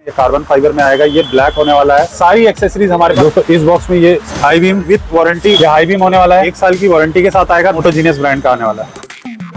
ये carbon fibre में आएगा, ये ब्लैक होने वाला है। सारी एक्सेसरीज हमारे दोस्तों इस बॉक्स में। ये हाई बीम विथ वारंटी, ये हाई बीम होने वाला है, 1 साल की वारंटी के साथ आएगा। मोटोजीनियस ब्रांड का आने वाला है।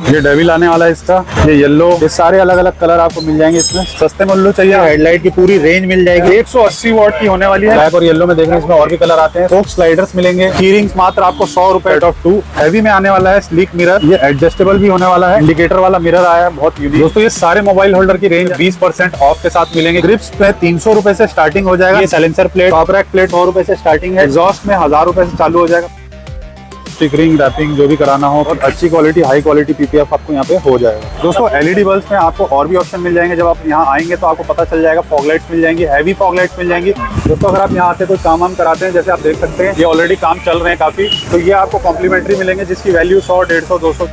ये डेविल आने वाला है इसका, ये येलो, ये सारे अलग अलग कलर आपको मिल जाएंगे इसमें। सस्ते मूल्य चाहिए, हेडलाइट की पूरी रेंज मिल जाएगी। 180 वॉट की होने वाली है। ब्लैक और येलो में देखेंगे, इसमें और भी कलर आते हैं। फोक स्लाइडर्स मिलेंगे। कीरिंग्स मात्र आपको 100 रुपए आउट ऑफ 2। हैवी में आने वाला है स्लीक मिरर, ये एडजस्टेबल भी होने वाला है। इंडिकेटर वाला मिरर आया है, बहुत यूनिक। दोस्तों ये सारे मोबाइल होल्डर की रेंज 20% ऑफ के साथ मिलेंगे। ग्रिप्स पे 300 रुपए से स्टार्टिंग हो जाएगा। ये silencer plate, top rack plate 100 रुपए से स्टार्टिंग है। एग्जॉस्ट में 1000 रुपए से चालू हो जाएगा। स्टिकरिंग, रैपिंग जो भी कराना हो, और अच्छी क्वालिटी, हाई क्वालिटी पीपीएफ आपको यहाँ पे हो जाएगा। दोस्तों एलईडी बल्ब्स में आपको और भी ऑप्शन मिल जाएंगे। जब आप यहाँ आएंगे तो आपको पता चल जाएगा। फॉग लाइट्स मिल जाएंगी, हैवी फॉग लाइट्स मिल जाएंगी। दोस्तों अगर आप यहाँ आते तो काम वाम कराते हैं, जैसे आप देख सकते हैं ये ऑलरेडी काम चल रहे हैं काफी, तो ये आपको कॉम्प्लीमेंट्री मिलेंगे, जिसकी वैल्यू 100, 150, 200।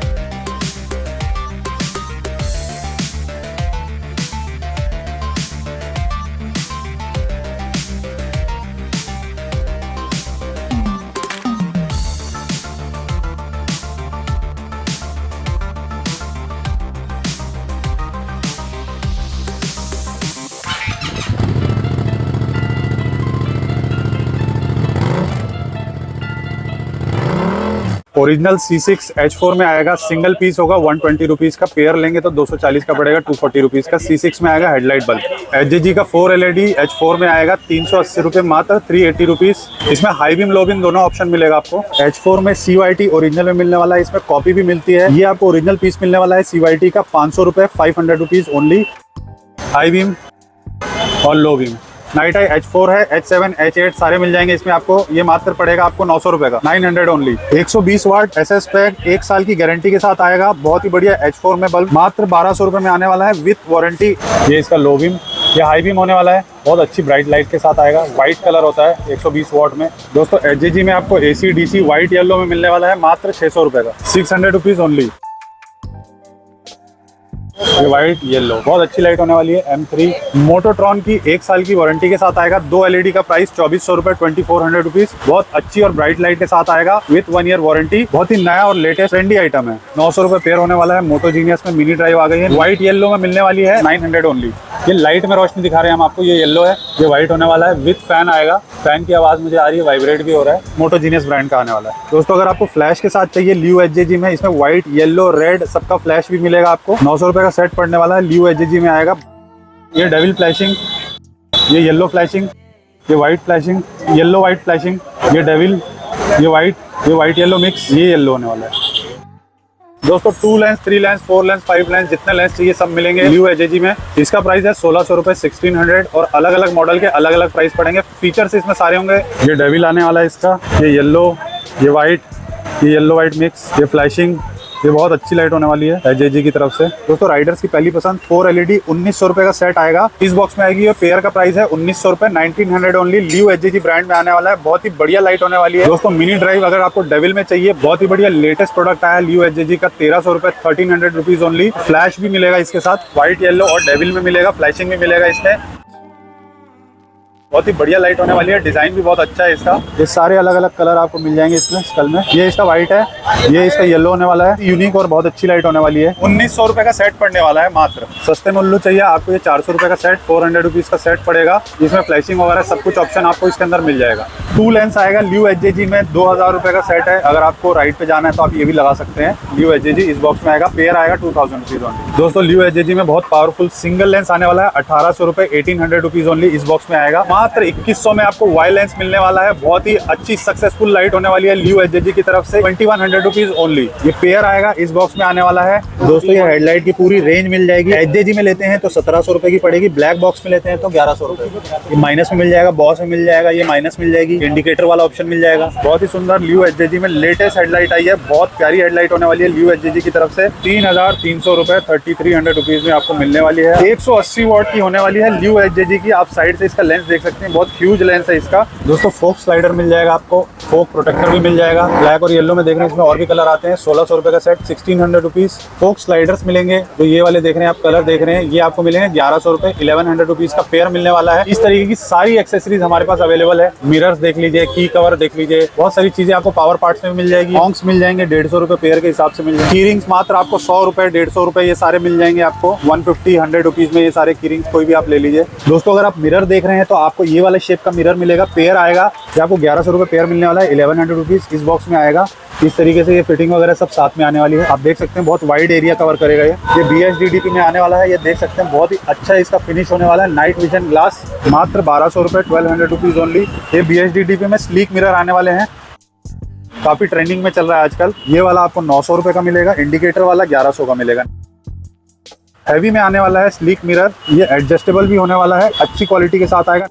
ओरिजिनल C6 H4 में आएगा, सिंगल पीस होगा 120 रुपीज का। पेयर लेंगे तो 240 का पड़ेगा, 240 रुपीज का। C6 में आएगा हेडलाइट बल्ब। HJG का 4 LED H4 में आएगा 380 रुपए मात्र, 380 रुपीज। इसमें हाई बीम लो बीम दोनों ऑप्शन मिलेगा आपको। H4 में CYT ओरिजिनल में मिलने वाला है, इसमें कॉपी भी मिलती है। ये आपको ओरिजिनल पीस मिलने वाला है CYT का 500 रुपए, 500 रुपीज ओनली। हाई बीम और low beam. Night I H4 है, H7, H8 सारे मिल जाएंगे इसमें आपको। ये मात्र पड़ेगा आपको 900 रुपए का, 900 ओनली। 120 वाट SS पैक, 1 साल की गारंटी के साथ आएगा। बहुत ही बढ़िया H4 में बल्ब मात्र 1200 रुपए में आने वाला है विथ वारंटी। ये इसका लो बीम, ये हाई बीम होने वाला है, बहुत अच्छी ब्राइट लाइट के साथ आएगा। व्हाइट कलर होता है 120 वाट में। दोस्तों HJG में आपको AC DC व्हाइट येलो में मिलने वाला है मात्र 600 रुपए का, 600 रुपीज ओनली। ये व्हाइट येलो, बहुत अच्छी लाइट होने वाली है। M3 मोटोट्रॉन की 1 साल की वारंटी के साथ आएगा। 2 LED का प्राइस 2400 रुपए, 2400 रुपीज। बहुत अच्छी और ब्राइट लाइट के साथ आएगा विथ 1 ईयर वारंटी। बहुत ही नया और लेटेस्ट ट्रेंडी आइटम है। 900 रुपए पेयर होने वाला है। मोटोजीनियस में मिनी ड्राइव आ गई है। व्हाइट येलो में मिलने वाली है 900 ओनली। ये लाइट में रोशनी दिखा रहे हैं हम आपको। ये येलो है, ये व्हाइट होने वाला है विथ फैन आएगा। फैन की आवाज मुझे आ रही है, वाइब्रेट भी हो रहा है। मोटोजीनियस ब्रांड का आने वाला है। दोस्तों अगर आपको फ्लैश के साथ चाहिए, लियो HJG में, इसमें व्हाइट येलो रेड सबका फ्लैश भी मिलेगा आपको। 900 रुपए का सेट पड़ने वाला है। लियो HJG में आएगा। ये डेविल फ्लैशिंग, ये येलो फ्लैशिंग, ये white flashing, yellow white flashing, ये डेविल, ये व्हाइट येलो मिक्स, ये येलो होने वाला है। दोस्तों 2 लेंस, 3 लेंस, 4 लेंस, 5 लेंस, जितने लेंस चाहिए सब मिलेंगे लियो HJG में। इसका प्राइस है 1600 रुपए, 1600, और अलग अलग मॉडल के अलग अलग प्राइस पड़ेंगे। फीचर्स इसमें सारे होंगे। ये डेविल आने वाला है इसका, ये येलो, ये व्हाइट, ये येलो व्हाइट मिक्स, ये फ्लैशिंग, ये बहुत अच्छी लाइट होने वाली है HJG की तरफ से। दोस्तों राइडर्स की पहली पसंद 4 LED 1900 रुपए का सेट आएगा। इस बॉक्स में आएगी। ये पेयर का प्राइस है 1900 रुपए, 1900 ओनली। लियो HJG ब्रांड में आने वाला है। बहुत ही बढ़िया लाइट होने वाली है। दोस्तों मिनी ड्राइव अगर आपको डेविल में चाहिए, बहुत ही बढ़िया लेटेस्ट प्रोडक्ट आया है लियो HJG का, 1300 रुपए, 1300 रुपीज ओनली। फ्लैश भी मिलेगा इसके साथ, व्हाइट येलो और डेविल में मिलेगा, फ्लैशिंग भी मिलेगा इसमें। बहुत ही बढ़िया लाइट होने वाली है। डिजाइन भी बहुत अच्छा है इसका। ये सारे अलग अलग कलर आपको मिल जाएंगे इसमें स्कल में। ये इसका व्हाइट है, ये इसका येलो होने वाला है। यूनिक और बहुत अच्छी लाइट होने वाली है। 1900 रुपए का सेट पड़ने वाला है मात्र। सस्ते मूल्य चाहिए आपको, ये 400 रुपए का सेट, 400 रुपीज का सेट पड़ेगा। इसमें फ्लैशिंग वगैरह सब कुछ ऑप्शन आपको इसके अंदर मिल जाएगा। 2 लेंस आएगा लियो HJG में, 2000 रुपए का सेट है। अगर आपको राइड पे जाना है तो आप ये भी लगा सकते हैं। लियो HJG इस बॉक्स में आएगा। पेयर आएगा 2000 रुपीज ओनली। दोस्तों लियो HJG में बहुत पावरफुल सिंगल लेंस आने वाला है, 1800 रुपए, 1800 रुपीज ओनली। इस बॉक्स में आएगा। मात्र 2100 में आपको वाई लेंस मिलने वाला है। बहुत ही अच्छी सक्सेसफुल लाइट होने वाली है लियो HJG की तरफ से, 2100 रुपीज ओनली। ये पेयर आएगा इस बॉक्स में आने वाला है। दोस्तों ये हेडलाइट की पूरी रेंज मिल जाएगी। HJG में लेते हैं तो 1700 रुपए की पड़ेगी, ब्लैक बॉक्स में लेते हैं तो 1100 रुपए। ये माइनस में मिल जाएगा, बॉस में मिल जाएगा, ये माइनस मिल जाएगी, इंडिकेटर वाला ऑप्शन मिल जाएगा। बहुत ही सुंदर लियो HJG में लेटेस्ट हेडलाइट आई है। बहुत प्यारी हेडलाइट होने वाली है लियो HJG की तरफ से। 3300 रुपए, 3300 रुपीज में आपको मिलने वाली है। 180 वॉट की होने वाली है लियो HJG की। आप साइड से इसका लेंस देख सकते हैं। सकते हैं, बहुत ह्यूज लेंस है इसका। दोस्तों फोक स्लाइडर मिल जाएगा आपको, फोक प्रोटेक्टर भी मिल जाएगा। ब्लैक और येलो में देख रहे हैं, इसमें और भी कलर आते हैं। 1600 रुपए का सेट, 1600 रुपीज। फोक स्लाइडर्स मिलेंगे, तो ये वाले देख रहे हैं आप, कलर देख रहे हैं, ये आपको मिलेंगे 1100 रुपए, 1100 रुपीज का पेयर मिलने वाला है। इस तरीके की सारी एक्सेसरीज हमारे पास अवेलेबल है। मिरर्स देख लीजिए, की कवर देख लीजिए, बहुत सारी चीजें आपको पावर पार्ट्स में मिल जाएगी। हॉन्क्स मिल जाएंगे 150 रुपए पेयर के हिसाब से मिल जाएंगे। की रिंग्स मात्र आपको 100 रुपए, 150 रुपए ये सारे मिल जाएंगे आपको। 150, 100 रुपीज में ये सारे की रिंग्स कोई भी आप ले लीजिए। दोस्तों अगर आप मिरर देख रहे हैं तो आपको ये वाले शेप का मिरर मिलेगा, पेयर आएगा। ये आपको 1100 रुपए पेयर मिलने वाला है, 1100 रुपीज इस बॉक्स में आएगा। इस तरीके से ये फिटिंग वगैरह सब साथ में आने वाली है। आप देख सकते हैं बहुत वाइड एरिया कवर करेगा ये BHDDP में आने वाला है। ये देख सकते हैं बहुत ही अच्छा इसका फिनिश होने वाला है। नाइट विजन ग्लास मात्र 1200 रुपए, 1200 रुपीज ओनली। ये BHDDP में स्लीक मिरर आने वाले हैं, काफी ट्रेंडिंग में चल रहा है आजकल। ये वाला आपको 900 रुपए का मिलेगा, इंडिकेटर वाला 1100 का मिलेगा। हैवी में आने वाला है स्लीक मिरर, ये एडजस्टेबल भी होने वाला है, अच्छी क्वालिटी के साथ आएगा।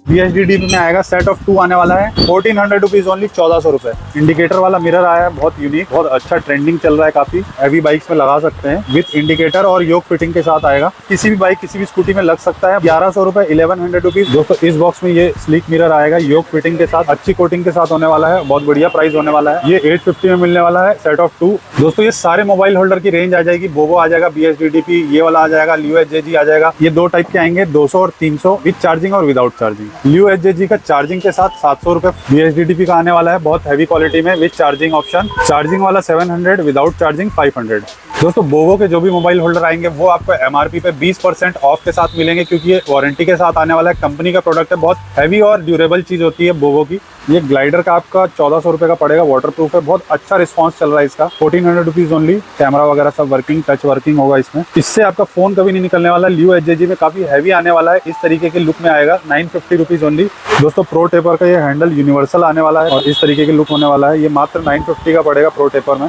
BHDDP में आएगा, सेट ऑफ 2 आने वाला है, 1400 रुपीज ओनली, 1400 रुपए। इंडिकेटर वाला मिरर आया है, बहुत यूनिक, बहुत अच्छा ट्रेंडिंग चल रहा है काफी। हैवी बाइक्स में लगा सकते हैं, विद इंडिकेटर और योक फिटिंग के साथ आएगा। किसी भी बाइक, किसी भी स्कूटी में लग सकता है। 1100 रुपए, 1100 रुपीज। दोस्तों इस बॉक्स में ये स्लीक मिरर आएगा, योक फिटिंग के साथ, अच्छी कोटिंग के साथ होने वाला है, बहुत बढ़िया प्राइस होने वाला है। ये 850 में मिलने वाला है, सेट ऑफ 2। दोस्तों ये सारे मोबाइल होल्डर की रेंज आ जाएगी। बोबो आ जाएगा, BHDDP, ये वाला आ जाएगा, लियो HJG आ जाएगा। ये 2 टाइप के आएंगे, 200 और 300, विद चार्जिंग और विदाउट चार्जिंग। लियो HJG का चार्जिंग के साथ 700 रुपए, BHDDP का आने वाला है बहुत हैवी क्वालिटी में, विद चार्जिंग ऑप्शन। चार्जिंग वाला 700, विदाउट चार्जिंग 500। दोस्तों बोवो के जो भी मोबाइल होल्डर आएंगे वो आपको MRP पे 20% ऑफ के साथ मिलेंगे, क्योंकि ये वारंटी के साथ आने वाला है। कंपनी का प्रोडक्ट है, बहुत हैवी और ड्यूरेबल चीज होती है बोवो की। ये ग्लाइडर का आपका 1400 रुपए का पड़ेगा, वाटर प्रूफ है, बहुत अच्छा रिस्पांस चल रहा है इसका। 1400 रुपीज ओनली। कैमरा वगैरह सब वर्किंग, टच वर्किंग होगा इसमें। इससे आपका फोन कभी नहीं निकलने वाला। लियो HJG में काफी हैवी आने वाला है, इस तरीके के लुक में आएगा, 950 रुपीज ओनली। दोस्तों प्रो टेपर का ये हैंडल यूनिवर्सल आने वाला है और इस तरीके के लुक होने वाला है। ये मात्र 950 का पड़ेगा प्रो टेपर में।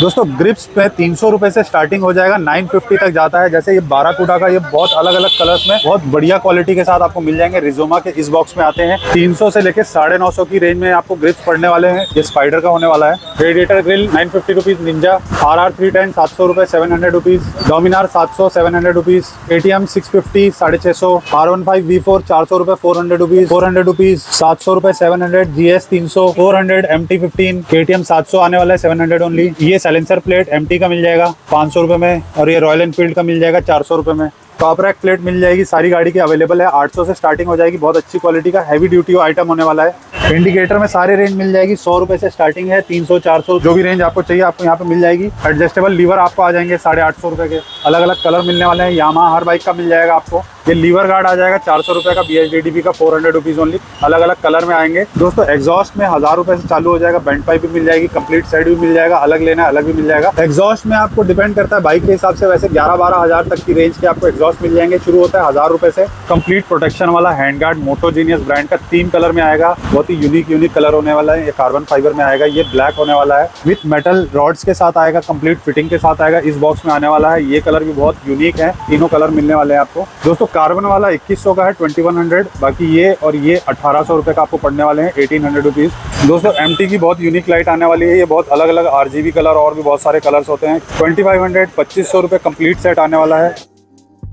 दोस्तों ग्रिप्स पे 300 रुपए से स्टार्टिंग हो जाएगा, 950 तक जाता है। जैसे ये बाराकूडा का, ये बहुत अलग अलग कलर्स में बहुत बढ़िया क्वालिटी के साथ आपको मिल जाएंगे। रिजोमा के इस बॉक्स में आते हैं। 300 से लेके 950 की रेंज में आपको ग्रिप्स पड़ने वाले हैं। ये स्पाइडर का होने वाला है। Radiator grille 950 rupees, Ninja RR310 700 रुपए, 700 rupees. Dominar 700, 700 rupees. KTM 650, 650। R15 V4 400 रुपए, 400 रुपीज, 400 रुपीज। 700 रुपए, 700। GS 300, 400। MT15 KTM 700 आने वाला है, 700 ओनली। ये साइलेंसर प्लेट MT का मिल जाएगा 500 रुपए में, और ये रॉयल एनफील्ड का मिल जाएगा 400 रुपए में। टॉप रैक प्लेट मिल जाएगी, सारी गाड़ी की अवेलेबल है। 800 से स्टार्टिंग हो जाएगी, बहुत अच्छी क्वालिटी का हैवी ड्यूटी आइटम होने वाला है। इंडिकेटर में सारे रेंज मिल जाएगी, 100 रुपए से स्टार्टिंग है, 300, 400, जो भी रेंज आपको चाहिए आपको यहाँ पे मिल जाएगी। एडजस्टेबल लीवर आपको आ जाएंगे 850 रुपए के। अलग अलग कलर मिलने वाले हैं। यामाहा हर बाइक का मिल जाएगा आपको। ये लीवर गार्ड आ जाएगा 400 रुपए का, BHDDP का 400 रुपीज ओनली। अलग अलग कलर में आएंगे। दोस्तों एग्जॉस्ट में 1000 रुपए से चालू हो जाएगा। बेंड पाइप भी मिल जाएगी, कंप्लीट साइड भी मिल जाएगा। अलग लेना है अलग भी मिल जाएगा। एग्जॉस्ट में आपको डिपेंड करता है बाइक के हिसाब से, वैसे 11-12 हजार तक की रेंज के आपको एग्जॉस्ट मिल जाएंगे। शुरू होता है 1000 रुपए से। कंप्लीट प्रोटेक्शन वाला हैंड गार्ड मोटोजीनियस ब्रांड का 3 कलर में आएगा, बहुत ही यूनिक कलर होने वाला है। ये कार्बन फाइबर में आएगा, ये ब्लैक होने वाला है, विथ मेटल रॉड्स के साथ आएगा, कंप्लीट फिटिंग के साथ आएगा। इस बॉक्स में आने वाला है। ये कलर भी बहुत यूनिक है, तीनों कलर मिलने वाले हैं आपको। दोस्तों कार्बन वाला 2100 का है, 2100। बाकी ये और ये 1800 रुपए का आपको पड़ने वाले हैं, 1800 रुपीज। दोस्तों MT की बहुत यूनिक लाइट आने वाली है। ये बहुत अलग अलग RGB कलर और भी बहुत सारे कलर्स होते हैं। 2500, 2500 रुपए कंप्लीट सेट आने वाला है।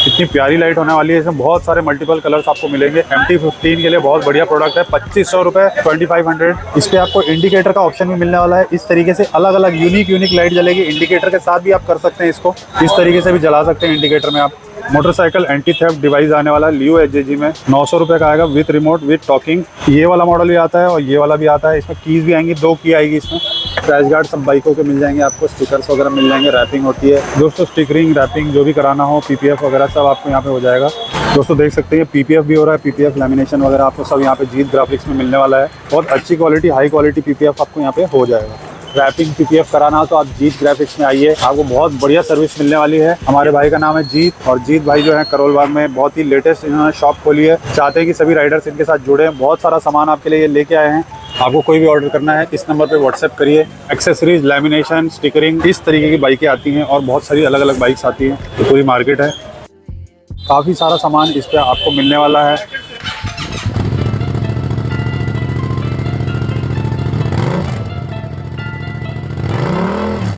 इतनी प्यारी लाइट होने वाली है, इसमें बहुत सारे मल्टीपल कलर्स आपको मिलेंगे। MT15 के लिए बहुत बढ़िया प्रोडक्ट है, 2500 रुपए, 2500। इस पे आपको इंडिकेटर का ऑप्शन भी मिलने वाला है। इस तरीके से अलग अलग यूनिक लाइट जलेगी। इंडिकेटर के साथ भी आप कर सकते हैं इसको, इस तरीके से भी जला सकते हैं इंडिकेटर में आप। मोटरसाइकिल एंटी थेफ्ट डिवाइस आने वाला है लियो HJG में, 900 रुपए का आएगा, विथ रिमोट, विथ टॉकिंग। ये वाला मॉडल भी आता है और ये वाला भी आता है। इसमें कीज भी आएंगी, 2 की आएगी इसमें। क्रैश गार्ड सब बाइकों के मिल जाएंगे आपको। स्टिकर्स वगैरह मिल जाएंगे, रैपिंग होती है दोस्तों। स्टिकरिंग, रैपिंग जो भी कराना हो, PPF वगैरह सब आपको यहाँ पे हो जाएगा। दोस्तों देख सकते हैं PPF भी हो रहा है, PPF लैमिनेशन वगैरह आपको सब यहाँ पे जीत ग्राफिक्स में मिलने वाला है। बहुत अच्छी क्वालिटी, हाई क्वालिटी PPF आपको यहाँ पे हो जाएगा। रैपिंग PPF कराना हो तो आप जीत ग्राफिक्स में आइए, आपको बहुत बढ़िया सर्विस मिलने वाली है। हमारे भाई का नाम है जीत, और जीत भाई जो है करोल बाग में बहुत ही लेटेस्ट इन्होंने शॉप खोली है। चाहते हैं कि सभी राइडर्स इनके साथ जुड़े। बहुत सारा सामान आपके लिए ये लेके आए हैं। आपको कोई भी ऑर्डर करना है इस नंबर पे व्हाट्सएप करिए। एक्सेसरीज, लैमिनेशन, स्टिकरिंग, इस तरीके की बाइकें आती हैं और बहुत सारी अलग अलग बाइक्स आती हैं। तो पूरी मार्केट है, काफ़ी सारा सामान इस पे आपको मिलने वाला है।